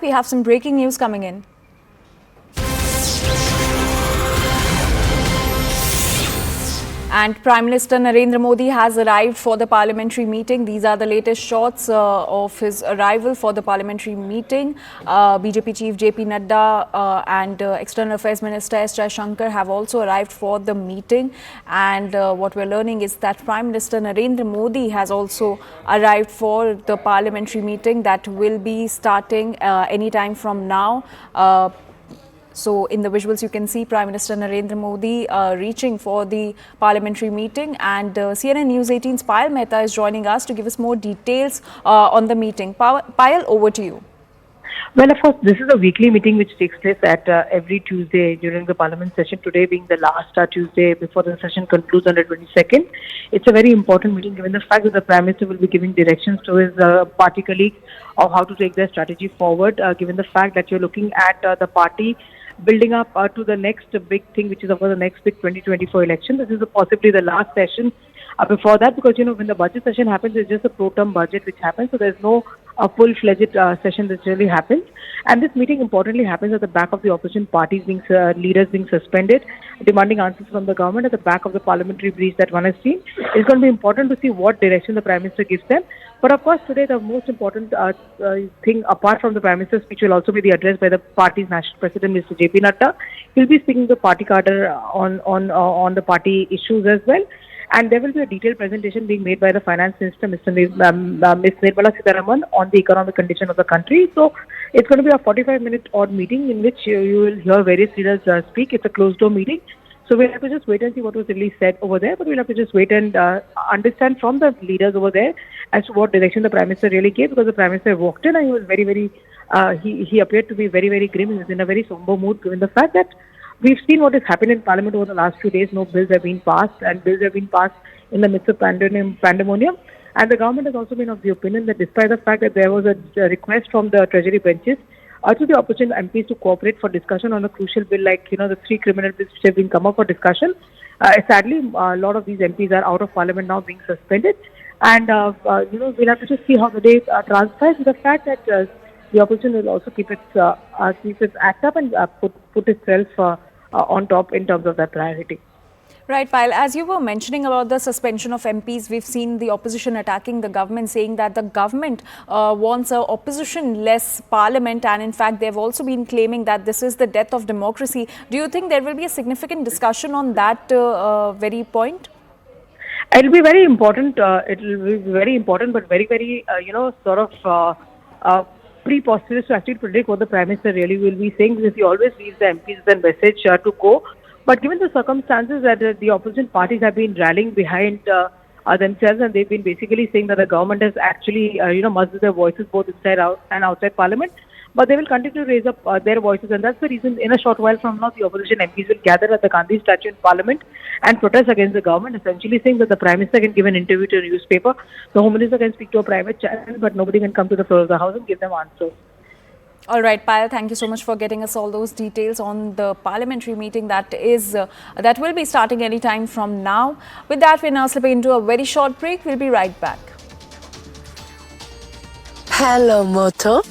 We have some breaking news coming in. And Prime Minister Narendra Modi has arrived for the parliamentary meeting. These are the latest shots of his arrival for the parliamentary meeting. BJP Chief JP Nadda and External Affairs Minister S. Jaishankar have also arrived for the meeting. And what we're learning is that Prime Minister Narendra Modi has also arrived for the parliamentary meeting that will be starting anytime from now. So in the visuals, you can see Prime Minister Narendra Modi reaching for the parliamentary meeting, and CNN News 18's Payal Mehta is joining us to give us more details on the meeting. Payal, over to you. Well, of course, this is a weekly meeting which takes place at every Tuesday during the Parliament session, today being the last Tuesday before the session concludes on the 22nd. It's a very important meeting given the fact that the Prime Minister will be giving directions to his party colleagues of how to take their strategy forward, given the fact that you're looking at the party building up to the next big thing, which is of course the next big 2024 election. This is possibly the last session before that, because when the budget session happens, it's just a pro-term budget which happens, so there's no full-fledged session that really happens. And this meeting importantly happens at the back of the opposition parties leaders being suspended, demanding answers from the government at the back of the parliamentary breach that one has seen. It's going to be important to see what direction the Prime Minister gives them. But of course, today the most important thing, apart from the Prime Minister's speech, will also be the address by the party's national president, Mr. JP Nadda. He'll be speaking to the party cadre on the party issues as well. And there will be a detailed presentation being made by the Finance Minister, Ms. Nirmala Sitharaman, on the economic condition of the country. So it's going to be a 45-minute odd meeting in which you will hear various leaders speak. It's a closed-door meeting. So we'll have to just wait and see what was really said over there. But we'll have to just wait and understand from the leaders over there as to what direction the Prime Minister really gave, because the Prime Minister walked in and he was very, he appeared to be very grim. He was in a very somber mood, given the fact that we've seen what has happened in Parliament over the last few days. No bills have been passed, and bills have been passed in the midst of pandemonium. And the government has also been of the opinion that despite the fact that there was a request from the Treasury benches to the opposition MPs to cooperate for discussion on a crucial bill like, the 3 criminal bills which have been come up for discussion, sadly, a lot of these MPs are out of Parliament now, being suspended. And, we'll have to just see how the day transpires, with the fact that the opposition will also keep its act up and put itself on top in terms of that priority. Right, Payal, as you were mentioning about the suspension of MPs, we've seen the opposition attacking the government, saying that the government wants an opposition-less parliament, and in fact, they've also been claiming that this is the death of democracy. Do you think there will be a significant discussion on that very point? It will be very important. It will be very important, but very, preposterous to actually predict what the Prime Minister really will be saying, because he always leaves the MPs with a message to go. But given the circumstances that the opposition parties have been rallying behind themselves, and they've been basically saying that the government has actually, muzzled their voices both inside and outside Parliament, but they will continue to raise up their voices, and that's the reason in a short while from now, the opposition MPs will gather at the Gandhi statue in Parliament and protest against the government, essentially saying that the Prime Minister can give an interview to a newspaper, the Home Minister can speak to a private channel, but nobody can come to the floor of the House and give them answers. All right, Payal, thank you so much for getting us all those details on the parliamentary meeting that will be starting anytime from now. With that, we're now slipping into a very short break. We'll be right back. Hello, Moto.